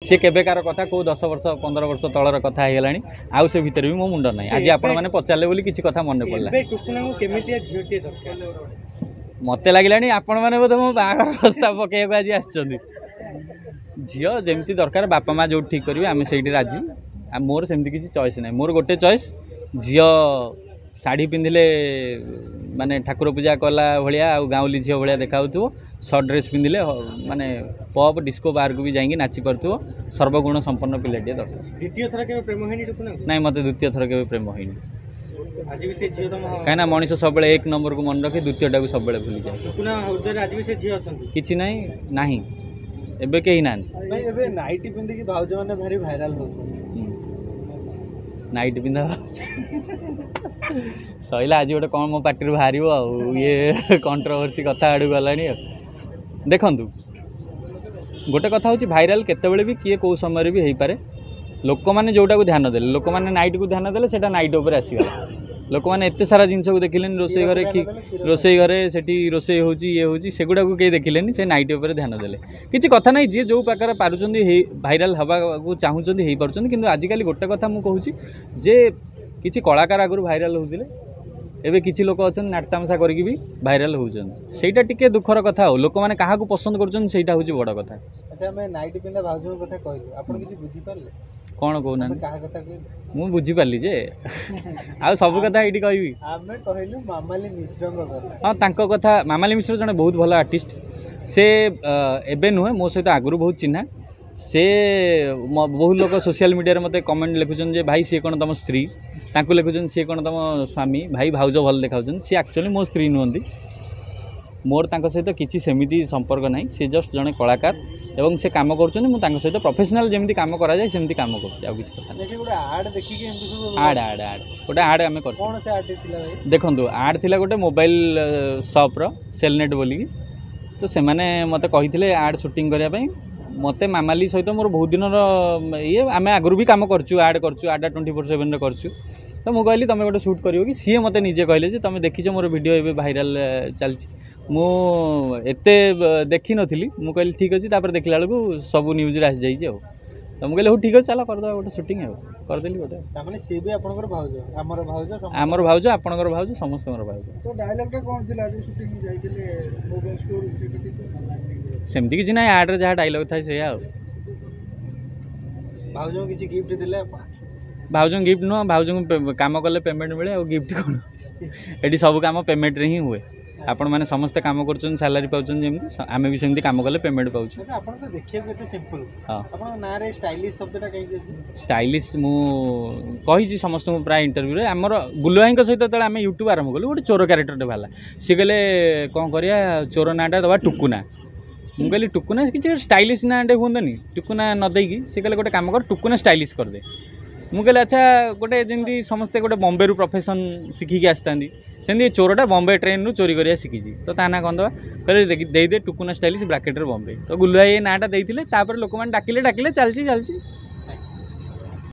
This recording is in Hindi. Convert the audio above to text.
सी केबेकार कथा कौ 10 वर्ष 15 वर्ष तलर कथा है आउ से भितर भी मो मुंड ना आज आपण मैंने पचारे बोली किसी कथा मन पड़ा मत लगे आपण मैंने बोधे मो बाहर प्रस्ताव पकड़ आज आसछंदी झील जमी दरकार बापा माँ जो ठीक करेंगे आम से राजी मोर सेमती किसी चॉइस ना मोर गोटे चॉइस झील शाढ़ी पिंधिले माने ठाकुर पूजा कला भाया गाँवली झील भाया देखा सर्ट ड्रेस पिंधिले माने पब डिस्को बार को भी जाइए नाची पार्थो सर्वगुण संपन्न पिलाटे दरकार द्वितीय थर के प्रेम है ना मत द्वितीय थर के प्रेम है कहीं मनीष सब एक नंबर को मन रखे द्वितीयटा को सब भूली जाए कि ना एबे कहीं ना नाइट पिंधिकी भाउज मैंने भारी भाइराल नाइट पिंधा सैला आज गोटे कौन मो पार्टी बाहर ये कंट्रोवर्सी कथा आड़ गला देखु गोटे कथा हूँ भाइराल केतबेले भी किए कौ समय भी हो पारे लोक मैंने जोटा को ध्यान देले लोक मैंने नाइट को ध्यान देले सेटा नाइट उपर आसीगला लोक मैंने एत सारा जिनस को देखिले रोसई घरे कि रोसई घरे सेठी रोसई होची ये होची सेगुड़ा को कहीं देखिले से नाइट उपर ध्यान देले किसी कथा नहीं जी जो प्रकार पारुचंदी भाइराल हवा को चाहूँगी हो पार्टी किंतु आजिकल गोटे कथा मुझे कहूँ जे किसी कलाकार आगु भाइराल होते एवं किसी लोक अच्छा नाटतामशा करके भी भाइराल होटा टी दुखर कथा हो लोक मैंने क्या पसंद कर बड़ कथा। अच्छा मैं नाइट पिंधा भाउज कथा कहली आपन किछि बुझी पारले कौन कहना कहा कथा कहली मु बुझी पारली जे आ सब कथा एठी कहबी आमे कहलु मामाली मिश्र कथा हां तांको कथा मामाली मिश्र जने बहुत भल आर्टिस्ट से एबे नुहे मो सहित आगुरु बहुत चिन्हा से बहुत लोग सोशल मीडिया मते कमेंट लिखुछन जे भाई सी कोन तम स्त्री तांको लिखुछन सी कोन तम स्वामी भाई भाउज भल देखाउछन सी एक्चुअली मो स्त्री नुहंती मोर तांको सहित किसी सेमिति संपर्क नहीं सी जस्ट जने कलाकार एवं से काम करछन मु तांको सहित प्रोफेशनल जेमिति काम करा जाय सेमिति काम करछ आ किछ कथा नहीं गोटे आड देखि के हम सब आड गोटे आड आमे कर कोन से आड थिला भाई देखंतु आड थिला गोटे मोबाइल शॉप रो सेलनेट बोली तो से माने मते कहिथिले आड शूटिंग करिया पई मते मामाली सहित मोर बहुत दिन ये आम आगुरी भी कम करचु आड 24/7 करचु तो मुझे कहली तुम गोटे शूट करियो कि सी मते निजे कहले जे तुम देखिछ मोर वीडियो एबे भाइराल चलछि मु एते देखि नथिली मु कहली ठीक अछि तापर देखला बेलू सब न्यूज रे आसी जाइछि आ तो मुझे ठीक अच्छे चल करदे गोटे शूटिंग करदेली गोटे तामाने से भी आपनकर भाउज आमर भाउज आपनकर भाउज समस्त भाउज तो डायलॉग टा कोन थिला जे शूटिंग जाइतिले मोबाइल स्टोर सेमती किसी ना आड रे जहाँ डायलॉग था से भाउज किसी गिफ्ट दिले भाउज गिफ्ट नुह भाउज काम कले पेमेंट मिले और गिफ्ट कौन ये सब काम पेमेंट रे ही हुए आपण मैंने समस्ते काम कर सालारी पाँच जमी आम भी सेमती काम कले पेमेंट पाऊँ स्टाइलिश मुझे समस्त प्राय इंटरव्यू आमर गुलुआई सहित आम यूट्यूब आरंभ कलु गोटे चोर क्यारेक्टर बाला सी कहले कौन करिया चोर नाटा दबा टुकुना मुझे कहली टुकुना किसी स्टाइलिश नाटे हुंतनी टुकुना नदेकी सी कहले गोटे काम कर टुकुना स्टाइलिश करदे मुझे कहले अच्छा गोटे जमी समस्ते गोटे बॉम्बे रु प्रोफेशन शिखिकी आसता सेमती चोरटा बॉम्बे ट्रेन रु चोरी करिया शिखी तो ता ना कौन दबा कहले दे टुकुना स्टाइलिश ब्राकेट बॉम्बे तो गुलुआई नाटा देते लोक मैंने डाकिले चलची